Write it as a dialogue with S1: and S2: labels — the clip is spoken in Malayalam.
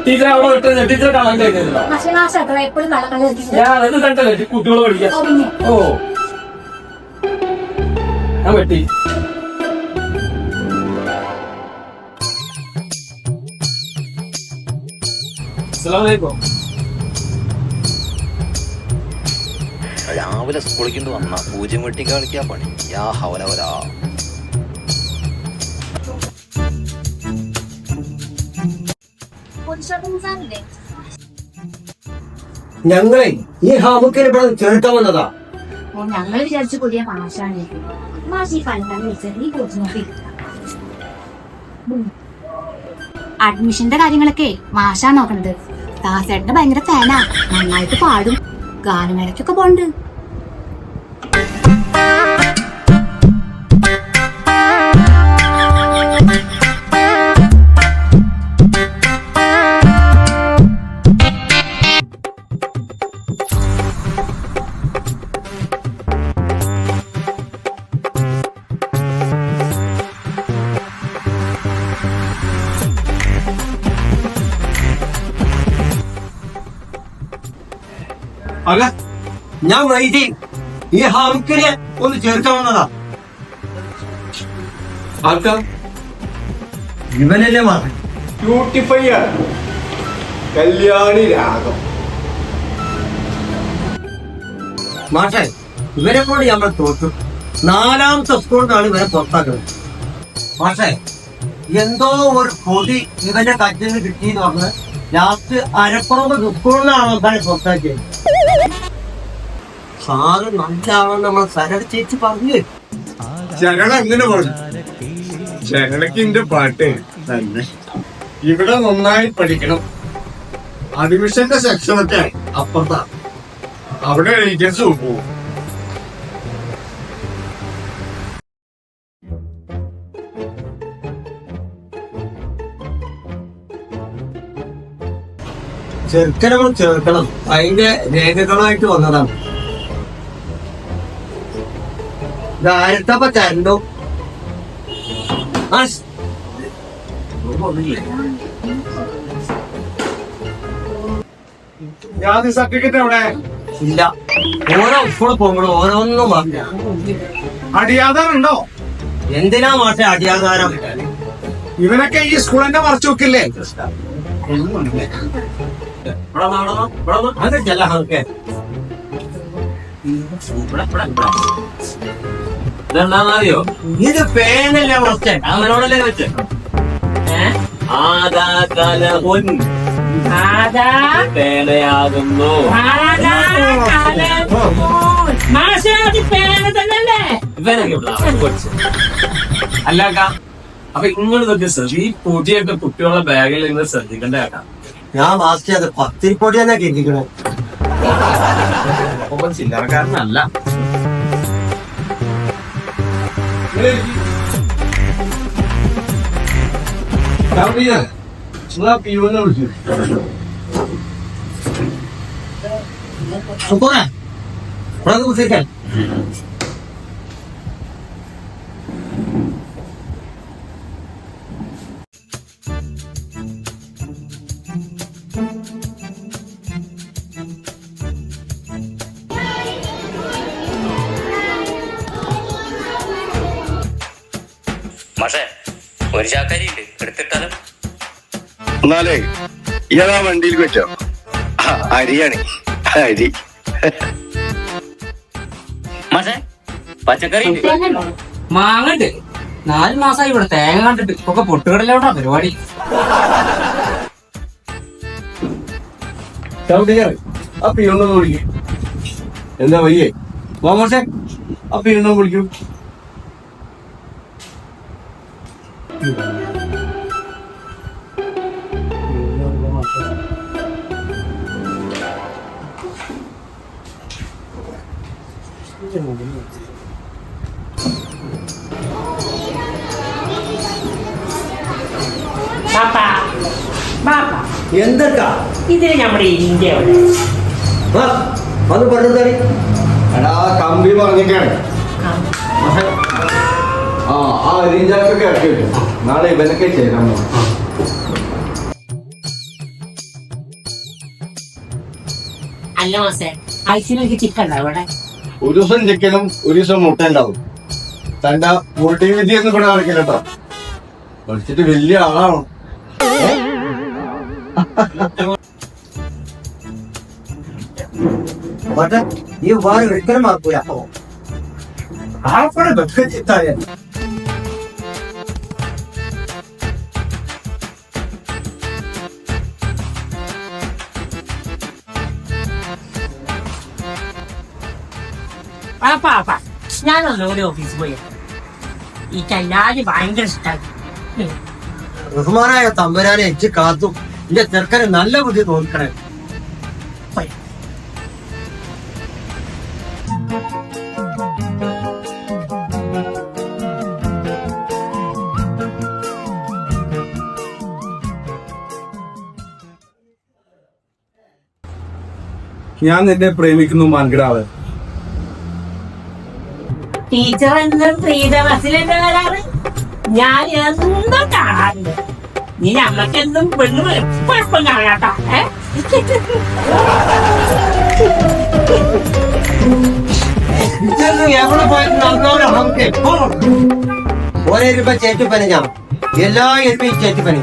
S1: ടീച്ചർ അവിടെ വിട്ട് ടീച്ചർ കാണാൻ കഴിഞ്ഞില്ല. ഞാൻ അത് കണ്ടല്ലേ കുട്ടികളെ പഠിക്കാം. ഓ ഞാൻ വെട്ടി. അസ്സലാമലൈക്കും.
S2: രാവിലെ സ്കൂളിൽ വന്ന പൂജ്യം വെട്ടി കളിക്കാ പണി. യാ ഹവലവലാ.
S3: ഞങ്ങളെ ഈ ഹാമുക്കിനെ ഇവിടെ ചേർക്കാൻ വന്നതാ.
S4: ഞങ്ങൾ വിചാരിച്ചു പുതിയ മാഷാണ്. മാഷി അഡ്മിഷന്റെ കാര്യങ്ങളൊക്കെ മാഷാ നോക്കണത്. ദാസേട്ടന് ഭയങ്കര ഫാനാ. നന്നായിട്ട് പാടും. ഗാനമേളക്കൊക്കെ പോണ്ട്.
S3: അല്ല ഞാൻ വൈകി ഈ ഹാമുക്കിനെ ഒന്ന് ചേർക്കാൻ വന്നതാ.
S1: ആൾക്കാർ
S3: ഇവനല്ലേ മാറി
S5: ബ്യൂട്ടിഫൈ ആണ്. കല്യാണി രാഗം.
S3: മാഷേ ഇവരെ കൊണ്ട് നമ്മൾ തോറ്റു. 4ാമത്തെ സ്കൂളിൽ നിന്നാണ് ഇവരെ പുറത്താക്കുന്നത്. മാഷേ എന്തോ ഒരു പൊതി ഇവന്റെ കയ്യിൽ നിന്ന് കിട്ടിയെന്ന് പറഞ്ഞ് ലാസ്റ്റ് അരപ്പുറമ്പ് സ്കൂളിൽ നിന്നാണ് അവസാനം പുറത്താക്കിയത്. സാറ് നല്ലതാണെന്ന് നമ്മൾ സരള ചേച്ചി പറഞ്ഞു.
S5: ശരണ എങ്ങനെ പറഞ്ഞു? ശരണക്കിന്റെ പാട്ട് തന്നെ. ഇവിടെ നന്നായി പഠിക്കണം. അഡ്മിഷന്റെ സെക്ഷനൊക്കെ അപ്പുറത്താ. അവിടെ ഏജൻസ് പോകും.
S3: ചെറുക്കനങ്ങൾ ചേർക്കണം. അതിന്റെ രേഖകളായിട്ട് വന്നതാണ്. ഇതാരത്തപ്പ തരണ്ടോ?
S5: ജാതി സർട്ടിഫിക്കറ്റ് എവിടെ?
S3: ഇല്ല. ഓരോ സ്കൂളിൽ പോകുമ്പോഴും ഓരോന്നും പറഞ്ഞു.
S5: അടിയാധാരം ഉണ്ടോ?
S3: എന്തിനാ മാഷെ അടിയാധാരം?
S5: ഇവനൊക്കെ ഈ സ്കൂളിന്റെ മറച്ചു വെക്കില്ലേ?
S3: അതല്ല നമുക്ക്
S1: ഇതെന്താന്നറിയോ?
S3: ഇത് പേനല്ലേ കുറച്ച്
S1: അവനോടല്ലേ വെച്ച് പേനയാകുന്നു. അല്ല അപ്പൊ ഇങ്ങോട്ട് ഈ പൊടിയൊക്കെ കുട്ടികളുടെ ബാഗിൽ നിന്ന് ശ്രദ്ധിക്കേണ്ട കേട്ടാ.
S3: ഞാൻ വാസ്തി അത് പത്തിരിപ്പൊടി തന്നെ കേൾക്കണേ.
S1: ചില്ലറക്കാരനല്ല.
S2: മാഷേ ഒരു ചാക്കാരി ഉണ്ട്, എടുത്തിട്ടാലും.
S6: എന്നാലേ ഇയാളാ വണ്ടിയിൽ വെച്ചോ. അരിയാണ് അരി.
S2: മാഷേ പച്ചക്കറി ഉണ്ട്.
S1: മാങ്ങണ്ട്. 4 മാസമായി ഇവിടെ തേങ്ങ കണ്ടിട്ട്. ഇപ്പൊക്കെ പൊട്ടുകടലോട്ടാ പരിപാടി.
S5: ആ പിയൊന്നും വിളിക്കും. എന്താ വയ്യേ? മോശേ ആ പിയൊന്നും വിളിക്കും.
S3: എന്തൊക്കെ
S7: ഇതിന് നമ്മുടെ ഇന്ത്യ
S3: അത് പറഞ്ഞാൽ
S5: എടാ കമ്പി പറഞ്ഞിട്ടാണ്. ആ അരിഞ്ചാക്കൊക്കെ ഇറക്കി വെക്കും. നാളെ ഇവനൊക്കെ ചേരാൻ പോകും.
S7: അല്ല മാസേ ഐസിലേക്ക് ചിക്കൻ അവിടെ
S5: ഒരു ദിവസം ചിക്കനും ഒരു ദിവസം മുട്ട ഉണ്ടാവും. തന്റെ മുട്ടി വിദ്യയൊന്നും ഇവിടെ കളിക്കില്ല കേട്ടോ. പഠിച്ചിട്ട് വലിയ ആളാണോ?
S3: മാഷെ ഈ ഉപകാരം ഒരിക്കലും മറക്കൂല. ആർപ്പാടെ വെക്ക ചിത്തായ
S7: പാപ്പാ ഞാനൊന്ന് ഒരു ഓഫീസിൽ പോയി ഈ കല്ലാരി ഭയങ്കര ഇഷ്ടമായി
S3: ബഹുമാനായ തമ്പുരാനെ എച്ച് കാത്തും എന്റെ ചെറുക്കന് നല്ല ബുദ്ധി തോന്നിക്കണേ.
S5: ഞാൻ നിന്നെ പ്രേമിക്കുന്നു മാൻകിടാവ്.
S7: ടീച്ചർ എന്നും ശ്രീധ ബസ്സിലെന്നെ വരാറ് ഞാൻ എന്നും കാണാറുണ്ട്. നീ നമ്മക്കെന്നും പെണ്ണു എപ്പം കാണാട്ടോ.
S3: എവിടെ പോയിട്ട് നടന്നവരോ നമുക്ക് എപ്പോ ഒരേ രൂപ ചേറ്റുപനി ഞാൻ എല്ലാ എരുമയും ചേറ്റുപനി